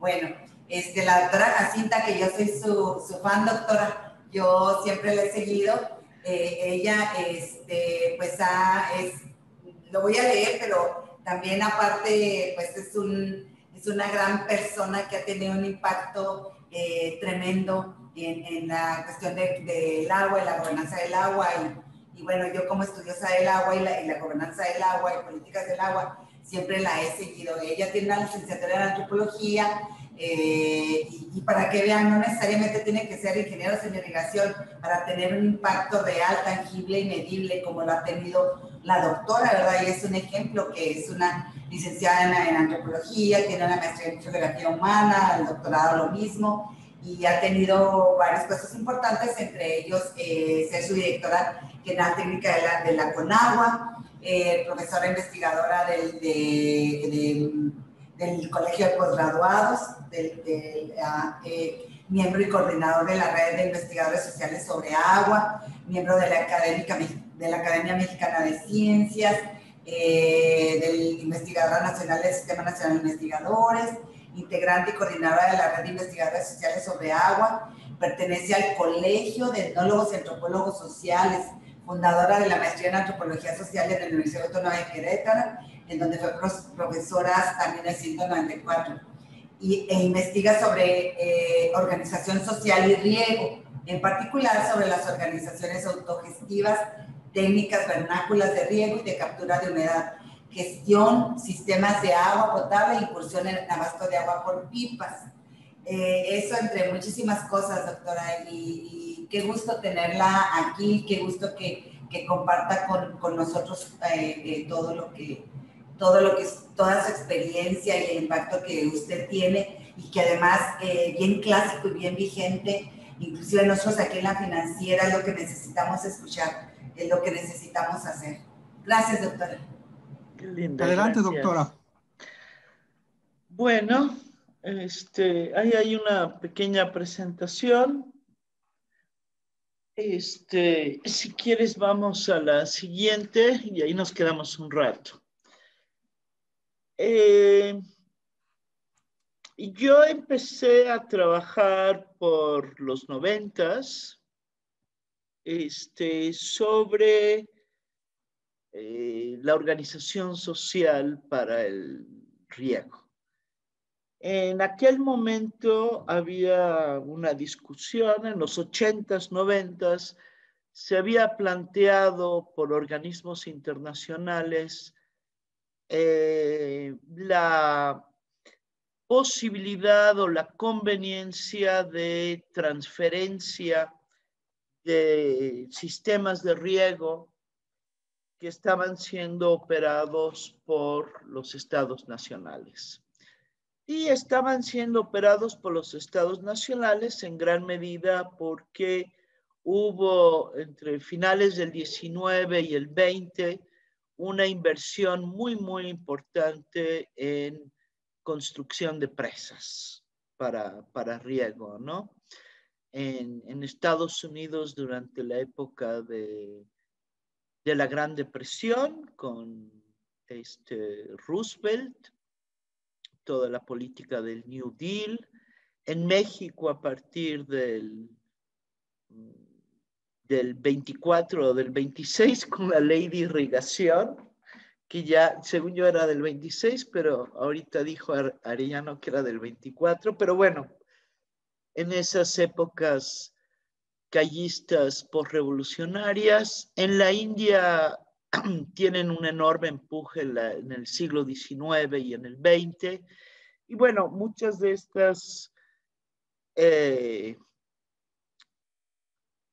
Bueno, la doctora Jacinta, que yo soy su fan, doctora, yo siempre la he seguido. Ella, pues lo voy a leer, pero también aparte, pues es una gran persona que ha tenido un impacto tremendo en la cuestión del agua y la gobernanza del agua. Y bueno, yo como estudiosa del agua y la gobernanza del agua y políticas del agua, siempre la he seguido. Ella tiene una licenciatura en antropología y para que vean, no necesariamente tiene que ser ingenieros en irrigación para tener un impacto real, tangible y medible como lo ha tenido la doctora, ¿verdad? Y es un ejemplo que es una licenciada en antropología, tiene una maestría en geografía humana, el doctorado lo mismo, y ha tenido varios puestos importantes, entre ellos ser su directora general técnica de la CONAGUA, profesora investigadora del Colegio de Postgraduados, miembro y coordinador de la Red de Investigadores Sociales sobre Agua, miembro de la Academia Mexicana de Ciencias, del Investigador Nacional del Sistema Nacional de Investigadores, integrante y coordinadora de la Red de Investigadores Sociales sobre Agua, pertenece al Colegio de Etnólogos y Antropólogos Sociales, fundadora de la maestría en Antropología Social en la Universidad Autónoma de Querétaro, en donde fue profesora hasta 1994, e investiga sobre organización social y riego, en particular sobre las organizaciones autogestivas, técnicas vernáculas de riego y de captura de humedad, gestión, sistemas de agua potable e incursión en el abasto de agua por pipas. Eso entre muchísimas cosas, doctora, y qué gusto tenerla aquí, qué gusto que comparta con nosotros toda su experiencia y el impacto que usted tiene, y que además bien clásico y bien vigente, inclusive nosotros aquí en La Financiera, es lo que necesitamos escuchar, es lo que necesitamos hacer. Gracias, doctora. Qué linda. Adelante, gracias. Doctora. Bueno, ahí hay una pequeña presentación. Si quieres, vamos a la siguiente y ahí nos quedamos un rato. Yo empecé a trabajar por los 90s sobre la organización social para el riego. En aquel momento había una discusión, en los 80s, 90s, se había planteado por organismos internacionales la posibilidad o la conveniencia de transferencia de sistemas de riego que estaban siendo operados por los estados nacionales. Y estaban siendo operados por los estados nacionales en gran medida porque hubo entre finales del 19 y el 20 una inversión muy, muy importante en construcción de presas para riego, ¿no? En Estados Unidos durante la época de la Gran Depresión con Roosevelt, toda la política del New Deal. En México a partir del 24 o del 26 con la ley de irrigación, que ya, según yo, era del 26, pero ahorita dijo Arellano que era del 24, pero bueno, en esas épocas callistas postrevolucionarias, en la India tienen un enorme empuje en el siglo XIX y en el XX, y bueno, muchas de estas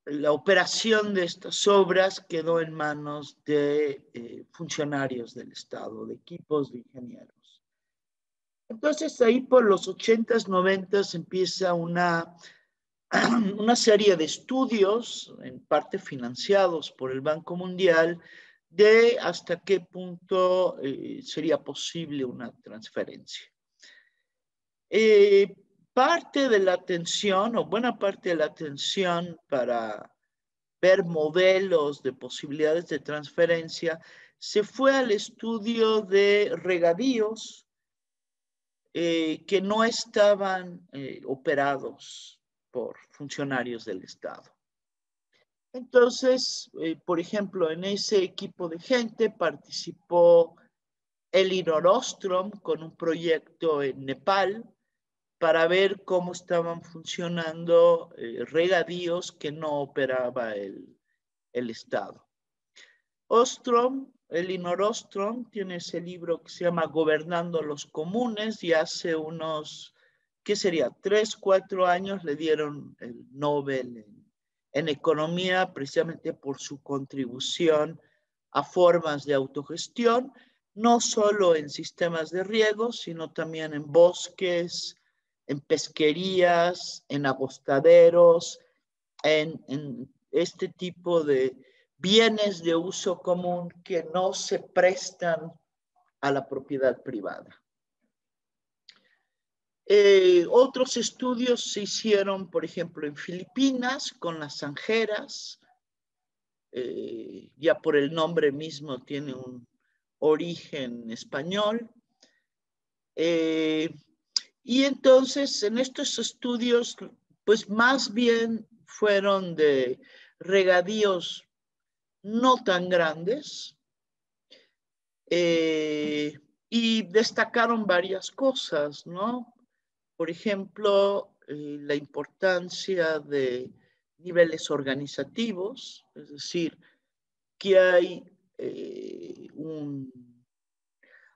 la operación de estas obras quedó en manos de funcionarios del Estado, de equipos de ingenieros. Entonces ahí por los 80s, 90s empieza una serie de estudios, en parte financiados por el Banco Mundial, de hasta qué punto sería posible una transferencia. Parte de la atención, o buena parte de la atención para ver modelos de posibilidades de transferencia, se fue al estudio de regadíos que no estaban operados por funcionarios del Estado. Entonces, por ejemplo, en ese equipo de gente participó Elinor Ostrom con un proyecto en Nepal para ver cómo estaban funcionando regadíos que no operaba el Estado. Elinor Ostrom tiene ese libro que se llama Gobernando los Comunes y hace unos, ¿qué sería? 3, 4 años le dieron el Nobel en economía precisamente por su contribución a formas de autogestión, no solo en sistemas de riego, sino también en bosques, en pesquerías, en abostaderos, en este tipo de bienes de uso común que no se prestan a la propiedad privada. Otros estudios se hicieron, por ejemplo, en Filipinas con las zanjeras. Ya por el nombre mismo tiene un origen español. Y entonces en estos estudios, pues más bien fueron de regadíos no tan grandes, y destacaron varias cosas, ¿no? Por ejemplo, la importancia de niveles organizativos, es decir, que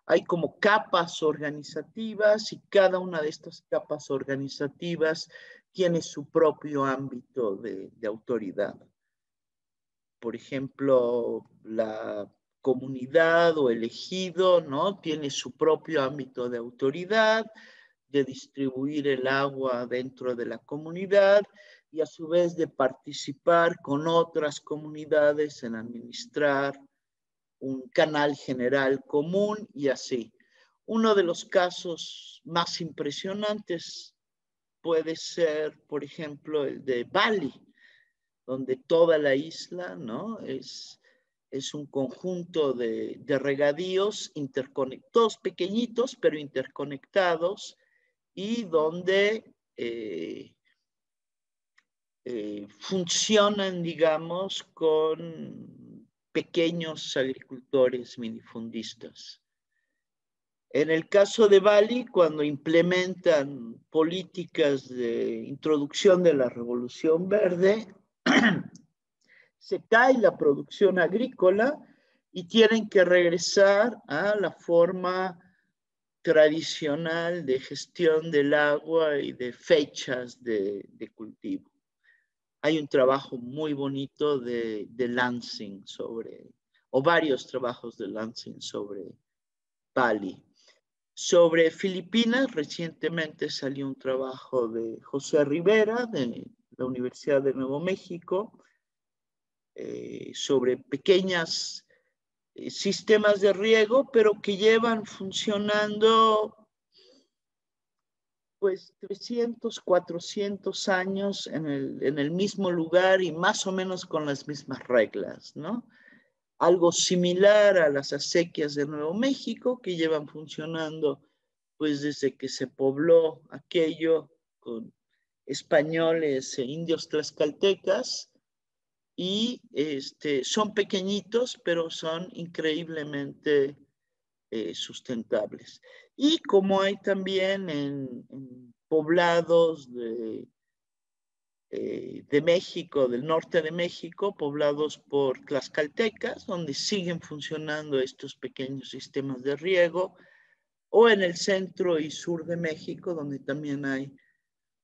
hay como capas organizativas y cada una de estas capas organizativas tiene su propio ámbito de autoridad. Por ejemplo, la comunidad o el ejido, ¿no? Tiene su propio ámbito de autoridad, de distribuir el agua dentro de la comunidad y a su vez de participar con otras comunidades en administrar un canal general común y así. Uno de los casos más impresionantes puede ser, por ejemplo, el de Bali, donde toda la isla, ¿no? es un conjunto de regadíos interconectados, pequeñitos, pero interconectados, y donde funcionan, digamos, con pequeños agricultores minifundistas. En el caso de Bali, cuando implementan políticas de introducción de la Revolución Verde, se cae la producción agrícola y tienen que regresar a la forma tradicional de gestión del agua y de fechas de cultivo. Hay un trabajo muy bonito de Lansing o varios trabajos de Lansing sobre Bali. Sobre Filipinas, recientemente salió un trabajo de José Rivera de la Universidad de Nuevo México sobre pequeños sistemas de riego, pero que llevan funcionando pues 300, 400 años en el mismo lugar y más o menos con las mismas reglas, ¿no? Algo similar a las acequias de Nuevo México, que llevan funcionando pues desde que se pobló aquello con españoles e indios tlaxcaltecas, y son pequeñitos, pero son increíblemente sustentables. Y como hay también en poblados de México, del norte de México, poblados por tlaxcaltecas, donde siguen funcionando estos pequeños sistemas de riego, o en el centro y sur de México, donde también hay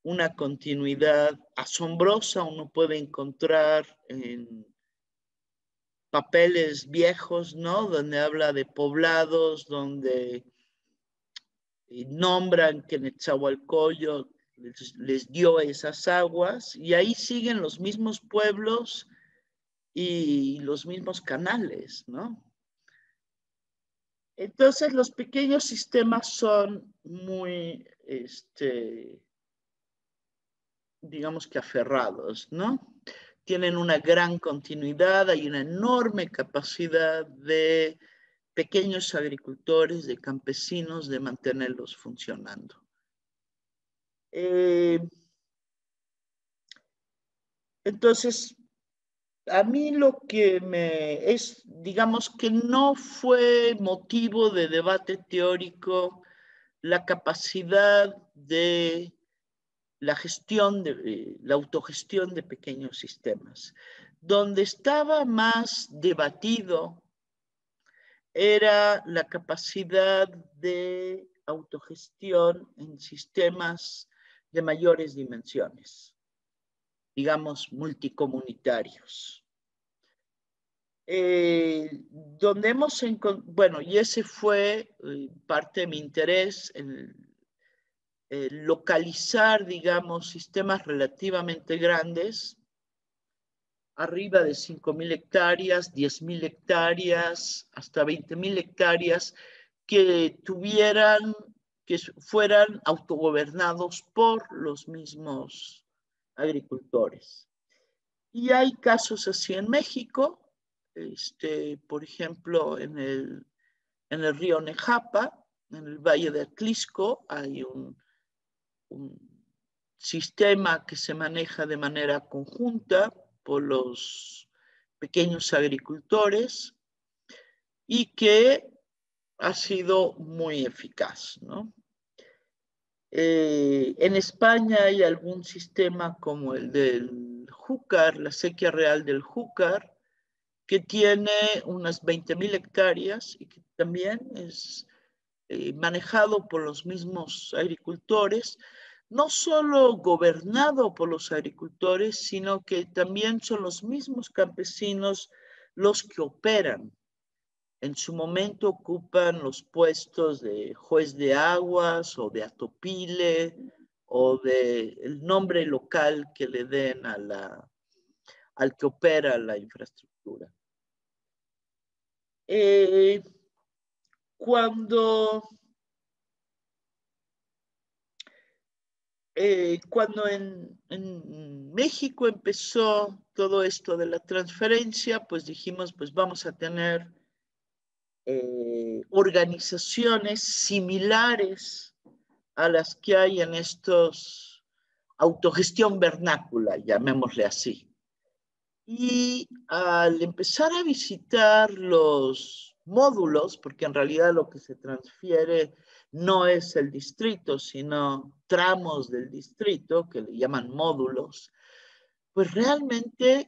una continuidad asombrosa. Uno puede encontrar en papeles viejos, ¿no? Donde habla de poblados, donde nombran que Netzahualcóyotl les dio esas aguas, y ahí siguen los mismos pueblos y los mismos canales, ¿no? Entonces los pequeños sistemas son muy, digamos que aferrados, ¿no? Tienen una gran continuidad, hay una enorme capacidad de pequeños agricultores, de campesinos, de mantenerlos funcionando. Entonces, a mí lo que digamos que no fue motivo de debate teórico la capacidad de la gestión, la autogestión de pequeños sistemas. Donde estaba más debatido era la capacidad de autogestión en sistemas de mayores dimensiones, digamos, multicomunitarios. Donde hemos encontrado, bueno, y ese fue parte de mi interés, localizar, digamos, sistemas relativamente grandes, arriba de 5.000 hectáreas, 10.000 hectáreas, hasta 20.000 hectáreas, que fueran autogobernados por los mismos agricultores. Y hay casos así en México, por ejemplo, en el río Nejapa, en el Valle de Atlisco, hay un sistema que se maneja de manera conjunta por los pequeños agricultores y que ha sido muy eficaz, ¿no? En España hay algún sistema como el del Júcar, la sequía real del Júcar, que tiene unas 20.000 hectáreas y que también es manejado por los mismos agricultores, no solo gobernado por los agricultores, sino que también son los mismos campesinos los que operan. En su momento ocupan los puestos de juez de aguas o de atopile o del nombre local que le den al que opera la infraestructura. Cuando en México empezó todo esto de la transferencia, pues dijimos, pues vamos a tener organizaciones similares a las que hay en estos autogestión vernácula, llamémosle así. Y al empezar a visitar los módulos, porque en realidad lo que se transfiere no es el distrito, sino tramos del distrito, que le llaman módulos, pues realmente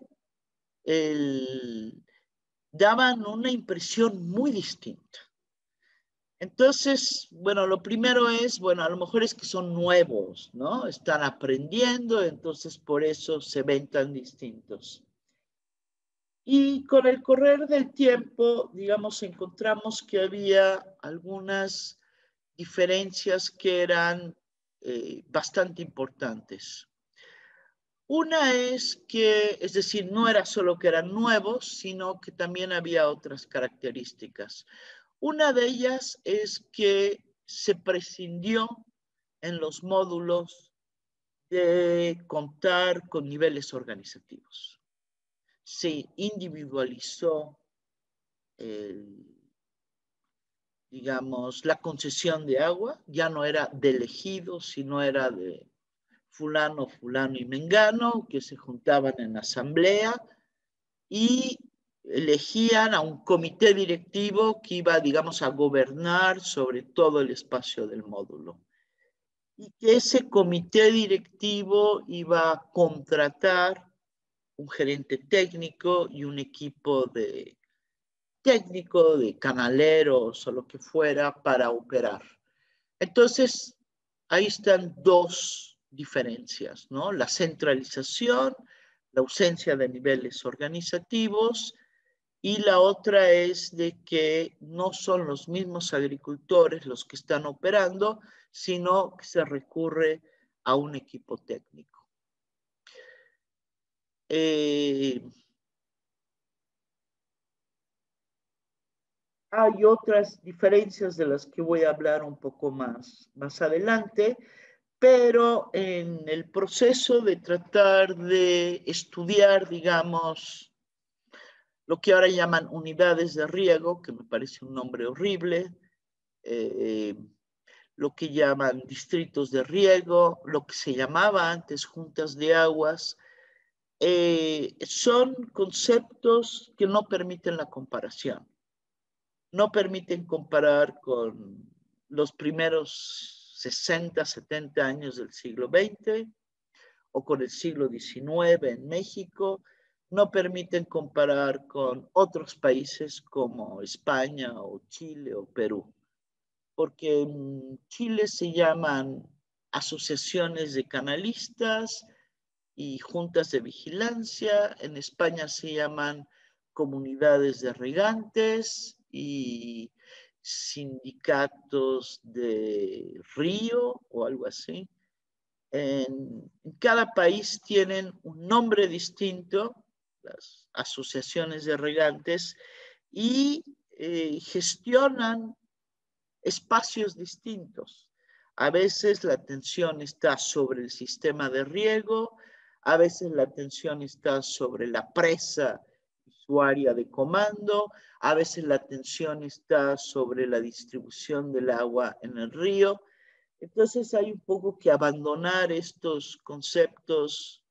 daban una impresión muy distinta. Entonces, bueno, lo primero es, bueno, a lo mejor es que son nuevos, ¿no? Están aprendiendo, entonces por eso se ven tan distintos. Y con el correr del tiempo, digamos, encontramos que había algunas diferencias que eran bastante importantes. Una es que, es decir, no era solo que eran nuevos, sino que también había otras características. Una de ellas es que se prescindió en los módulos de contar con niveles organizativos. Se individualizó, digamos, la concesión de agua, ya no era de elegido, sino era de fulano, fulano y mengano, que se juntaban en asamblea y elegían a un comité directivo que iba, digamos, a gobernar sobre todo el espacio del módulo. Y que ese comité directivo iba a contratar un gerente técnico y un equipo de técnico, de canaleros o lo que fuera para operar. Entonces, ahí están dos diferencias, ¿no? La centralización, la ausencia de niveles organizativos, y la otra es de que no son los mismos agricultores los que están operando, sino que se recurre a un equipo técnico. Hay otras diferencias de las que voy a hablar un poco más adelante, pero en el proceso de tratar de estudiar, digamos, lo que ahora llaman unidades de riego, que me parece un nombre horrible, lo que llaman distritos de riego, lo que se llamaba antes juntas de aguas, son conceptos que no permiten la comparación. No permiten comparar con los primeros 60, 70 años del siglo XX o con el siglo XIX en México. No permiten comparar con otros países como España o Chile o Perú, porque en Chile se llaman asociaciones de canalistas y juntas de vigilancia, en España se llaman comunidades de regantes y sindicatos de río o algo así. En cada país tienen un nombre distinto, las asociaciones de regantes, y gestionan espacios distintos. A veces la atención está sobre el sistema de riego, a veces la atención está sobre la presa y su área de comando, a veces la atención está sobre la distribución del agua en el río. Entonces hay un poco que abandonar estos conceptos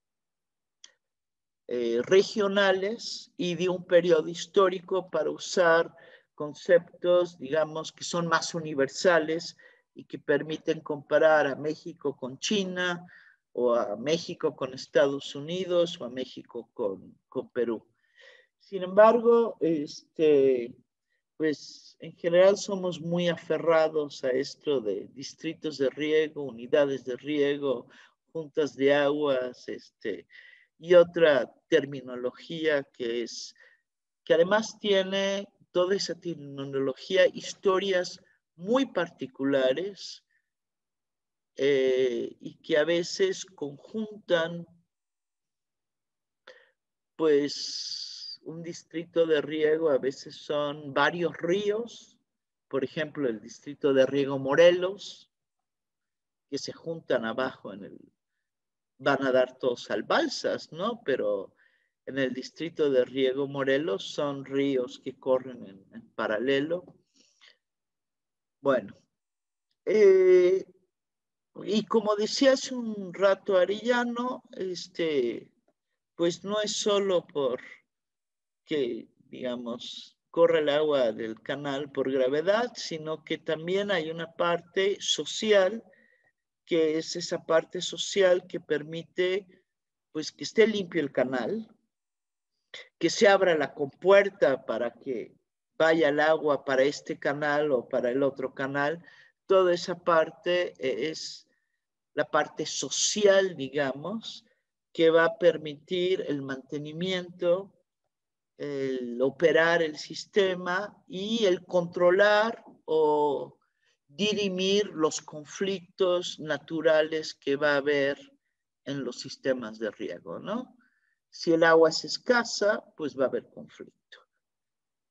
regionales y de un periodo histórico para usar conceptos, digamos, que son más universales y que permiten comparar a México con China o a México con Estados Unidos o a México con Perú. Sin embargo, pues en general somos muy aferrados a esto de distritos de riego, unidades de riego, juntas de aguas, y otra terminología que además tiene toda esa terminología, historias muy particulares y que a veces conjuntan pues un distrito de riego, a veces son varios ríos, por ejemplo el distrito de riego Morelos, que se juntan abajo van a dar todos al balsas, ¿no? Pero en el distrito de riego Morelos son ríos que corren en paralelo. Bueno, y como decía hace un rato Arellano, pues no es solo por que, digamos, corre el agua del canal por gravedad, sino que también hay una parte social, que es esa parte social que permite, pues, que esté limpio el canal, que se abra la compuerta para que vaya el agua para este canal o para el otro canal. Toda esa parte es la parte social, digamos, que va a permitir el mantenimiento, el operar el sistema y el controlar o dirimir los conflictos naturales que va a haber en los sistemas de riego, ¿no? Si el agua es escasa, pues va a haber conflicto.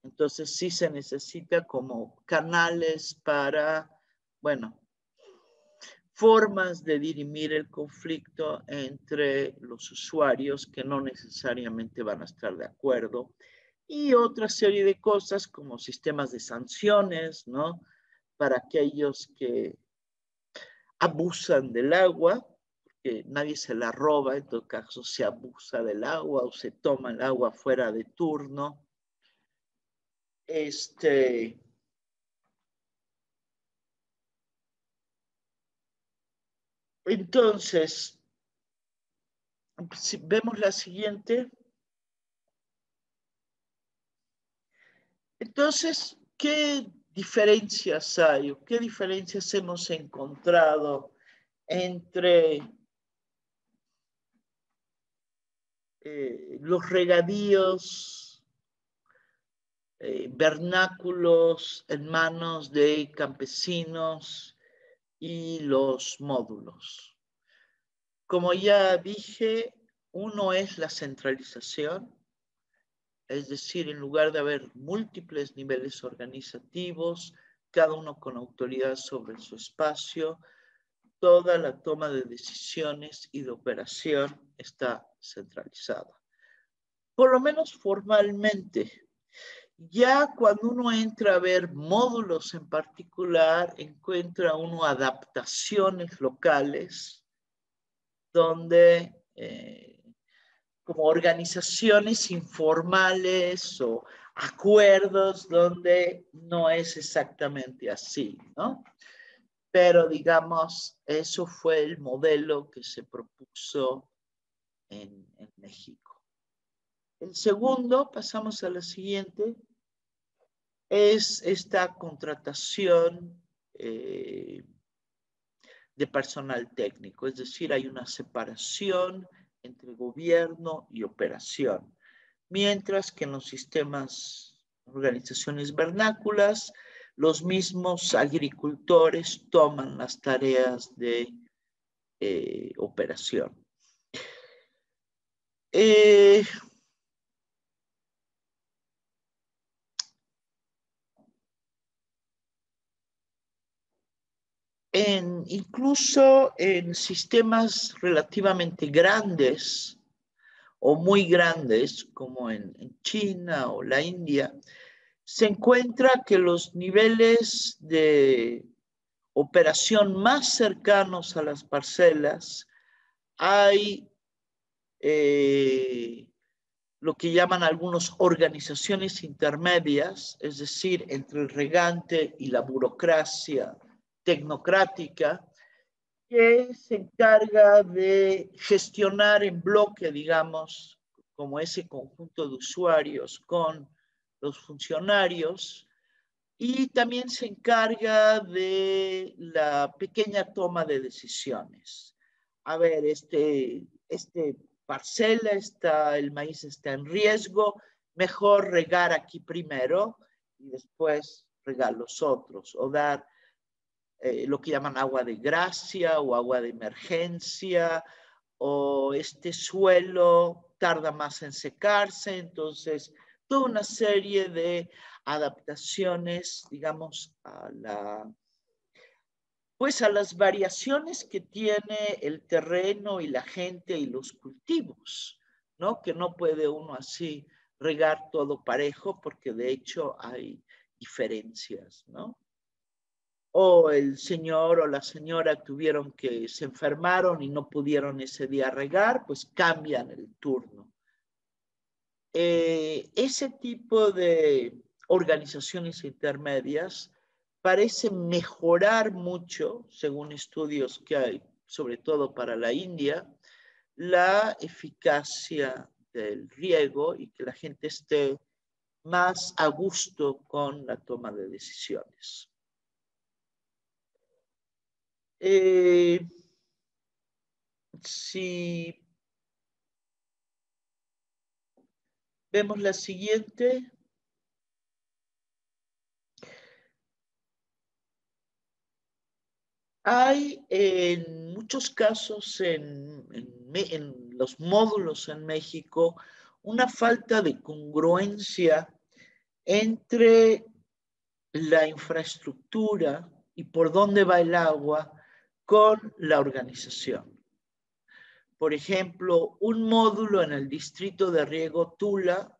Entonces sí se necesita como canales para, bueno, formas de dirimir el conflicto entre los usuarios que no necesariamente van a estar de acuerdo y otra serie de cosas como sistemas de sanciones, ¿no? Para aquellos que abusan del agua, que nadie se la roba, en todo caso se abusa del agua o se toma el agua fuera de turno. Entonces, si vemos la siguiente. Entonces, ¿qué diferencias hay o qué diferencias hemos encontrado entre los regadíos vernáculos en manos de campesinos y los módulos? Como ya dije, uno es la centralización, es decir, en lugar de haber múltiples niveles organizativos, cada uno con autoridad sobre su espacio, toda la toma de decisiones y de operación está centralizada. por lo menos formalmente. Ya cuando uno entra a ver módulos en particular, encuentra uno adaptaciones locales donde como organizaciones informales o acuerdos donde no es exactamente así, ¿no? Pero digamos, eso fue el modelo que se propuso en México. El segundo, pasamos a la siguiente, es esta contratación de personal técnico, es decir, hay una separación entre gobierno y operación, mientras que en los sistemas, organizaciones vernáculas, los mismos agricultores toman las tareas de operación. Incluso en sistemas relativamente grandes o muy grandes, como en China o la India, se encuentra que los niveles de operación más cercanos a las parcelas hay lo que llaman algunos organizaciones intermedias, es decir, entre el regante y la burocracia tecnocrática, que se encarga de gestionar en bloque, digamos, como ese conjunto de usuarios con los funcionarios, y también se encarga de la pequeña toma de decisiones. A ver, parcela el maíz está en riesgo, mejor regar aquí primero y después regar los otros, o dar lo que llaman agua de gracia o agua de emergencia, o este suelo tarda más en secarse, entonces toda una serie de adaptaciones, digamos, pues a las variaciones que tiene el terreno y la gente y los cultivos, ¿no? Que no puede uno así regar todo parejo porque de hecho hay diferencias, ¿no? O el señor o la señora se enfermaron y no pudieron ese día regar, pues cambian el turno. Ese tipo de organizaciones intermedias parece mejorar mucho, según estudios que hay, sobre todo para la India, la eficacia del riego y que la gente esté más a gusto con la toma de decisiones. Si vemos la siguiente, hay en muchos casos en los módulos en México una falta de congruencia entre la infraestructura y por dónde va el agua con la organización. Por ejemplo, un módulo en el distrito de riego Tula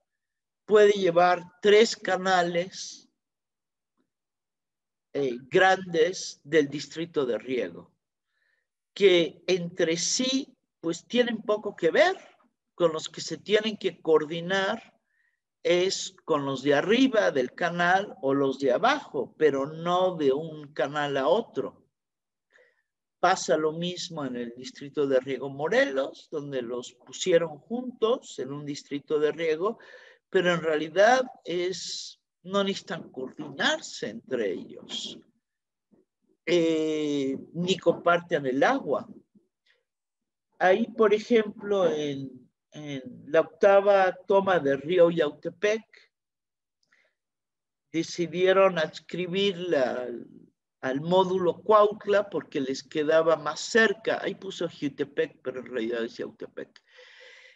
puede llevar 3 canales grandes del distrito de riego, que entre sí pues tienen poco que ver. Con los que se tienen que coordinar es con los de arriba del canal o los de abajo, pero no de un canal a otro. Pasa lo mismo en el distrito de riego Morelos, donde los pusieron juntos en un distrito de riego, pero en realidad no necesitan coordinarse entre ellos, ni comparten el agua. Ahí, por ejemplo, en la octava toma del río Yautepec, decidieron adscribirla al módulo Cuautla porque les quedaba más cerca. Ahí puso Jutepec, pero en realidad es Yautepec.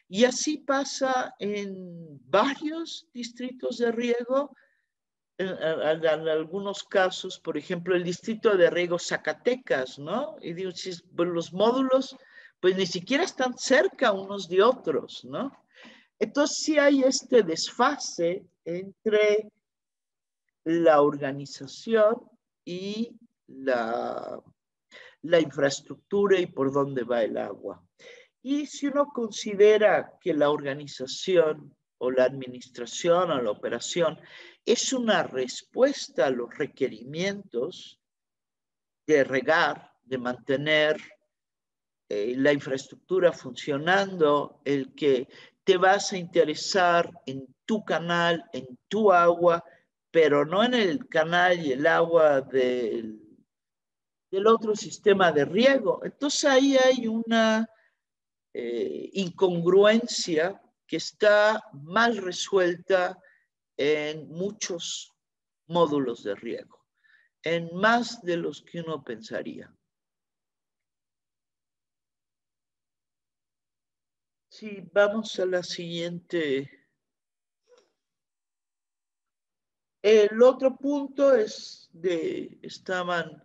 Y así pasa en varios distritos de riego. En algunos casos, por ejemplo, el distrito de riego Zacatecas, ¿no? Y digo, los módulos, pues ni siquiera están cerca unos de otros, ¿no? Entonces sí hay este desfase entre la organización y la infraestructura y por dónde va el agua. Y si uno considera que la organización o la administración o la operación es una respuesta a los requerimientos de regar, de mantener la infraestructura funcionando, el que te vas a interesar en tu canal, en tu agua, pero no en el canal y el agua del otro sistema de riego. Entonces ahí hay una incongruencia que está mal resuelta en muchos módulos de riego, en más de los que uno pensaría. Sí, vamos a la siguiente. El otro punto es estaban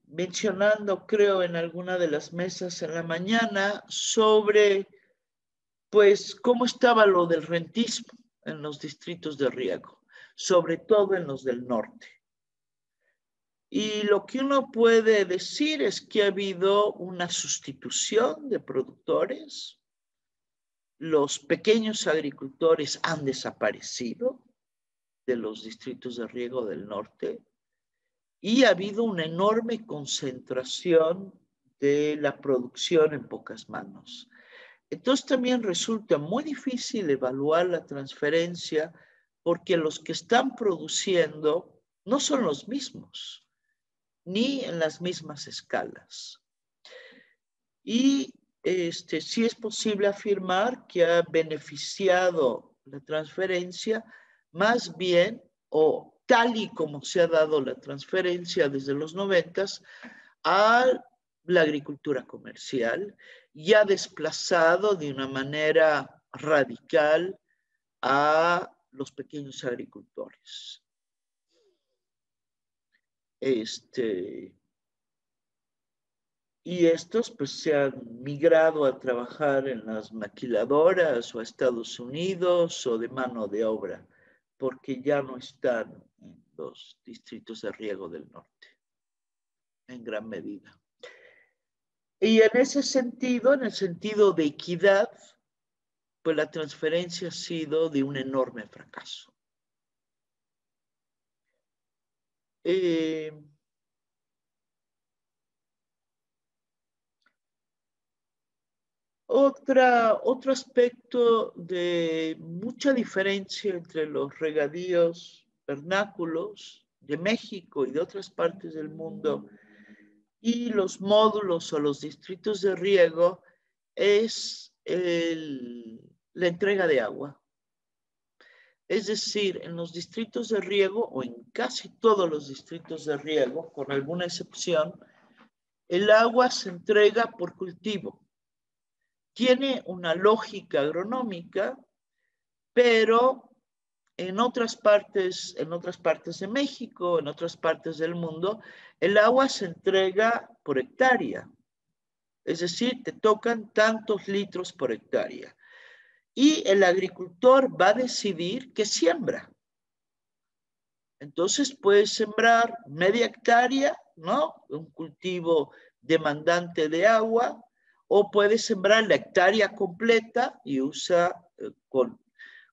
mencionando, creo, en alguna de las mesas en la mañana sobre, pues, cómo estaba lo del rentismo en los distritos de riego, sobre todo en los del norte. Y lo que uno puede decir es que ha habido una sustitución de productores. Los pequeños agricultores han desaparecido de los distritos de riego del norte y ha habido una enorme concentración de la producción en pocas manos. Entonces también resulta muy difícil evaluar la transferencia porque los que están produciendo no son los mismos, ni en las mismas escalas. Y sí es posible afirmar que ha beneficiado la transferencia más bien, o tal y como se ha dado la transferencia desde los 90s, a la agricultura comercial y ha desplazado de una manera radical a los pequeños agricultores. Y estos pues se han migrado a trabajar en las maquiladoras o a Estados Unidos o de mano de obra, porque ya no están en los distritos de riego del norte, en gran medida. Y en ese sentido, en el sentido de equidad, pues la transferencia ha sido de un enorme fracaso. Otro aspecto de mucha diferencia entre los regadíos vernáculos de México y de otras partes del mundo y los módulos o los distritos de riego es la entrega de agua. Es decir, en los distritos de riego o en casi todos los distritos de riego, con alguna excepción, el agua se entrega por cultivo. Tiene una lógica agronómica, pero en otras partes de México, en otras partes del mundo, el agua se entrega por hectárea. Es decir, te tocan tantos litros por hectárea. Y el agricultor va a decidir qué siembra. Entonces puedes sembrar media hectárea, ¿no? Un cultivo demandante de agua, o puedes sembrar la hectárea completa y usa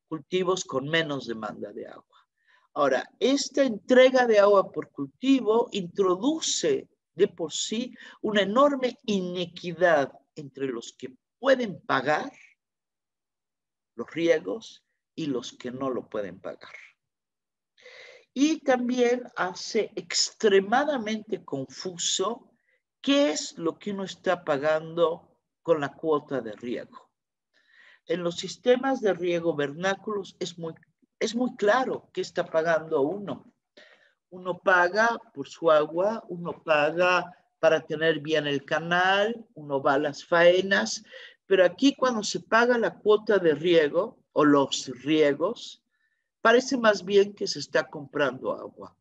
cultivos con menos demanda de agua. Ahora, esta entrega de agua por cultivo introduce de por sí una enorme inequidad entre los que pueden pagar los riegos y los que no lo pueden pagar. Y también hace extremadamente confuso qué es lo que uno está pagando con la cuota de riego. En los sistemas de riego vernáculos es muy claro qué está pagando uno. Uno paga por su agua, uno paga para tener bien el canal, uno va a las faenas, pero aquí cuando se paga la cuota de riego o los riegos, parece más bien que se está comprando agua.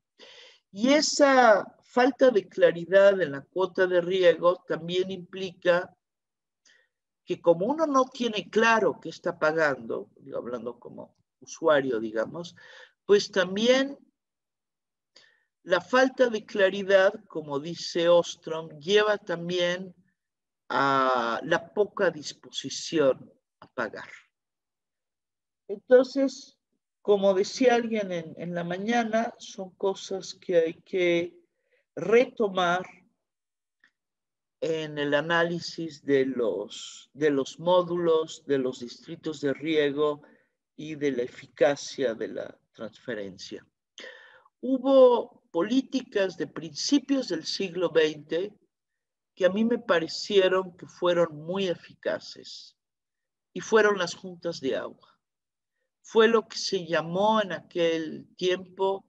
Y esa falta de claridad en la cuota de riego también implica que como uno no tiene claro qué está pagando, digo, hablando como usuario, digamos, pues también la falta de claridad, como dice Ostrom, lleva también a la poca disposición a pagar. Entonces, como decía alguien en la mañana, son cosas que hay que retomar en el análisis de los módulos, de los distritos de riego y de la eficacia de la transferencia. Hubo políticas de principios del siglo XX que a mí me parecieron que fueron muy eficaces y fueron las juntas de agua. Fue lo que se llamó en aquel tiempo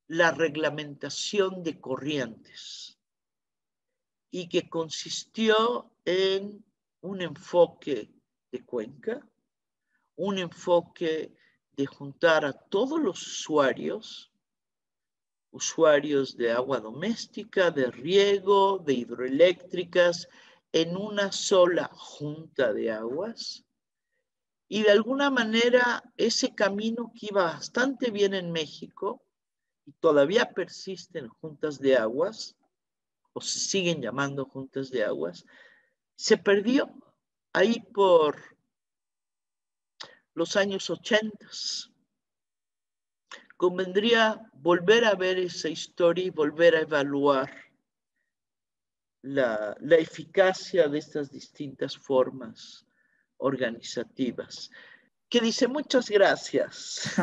la reglamentación de corrientes y que consistió en un enfoque de cuenca, un enfoque de juntar a todos los usuarios de agua doméstica, de riego, de hidroeléctricas, en una sola junta de aguas. Y de alguna manera ese camino que iba bastante bien en México y todavía persisten juntas de aguas, o se siguen llamando juntas de aguas, se perdió ahí por los años 80. Convendría volver a ver esa historia y volver a evaluar la eficacia de estas distintas formas organizativas. Que dice muchas gracias.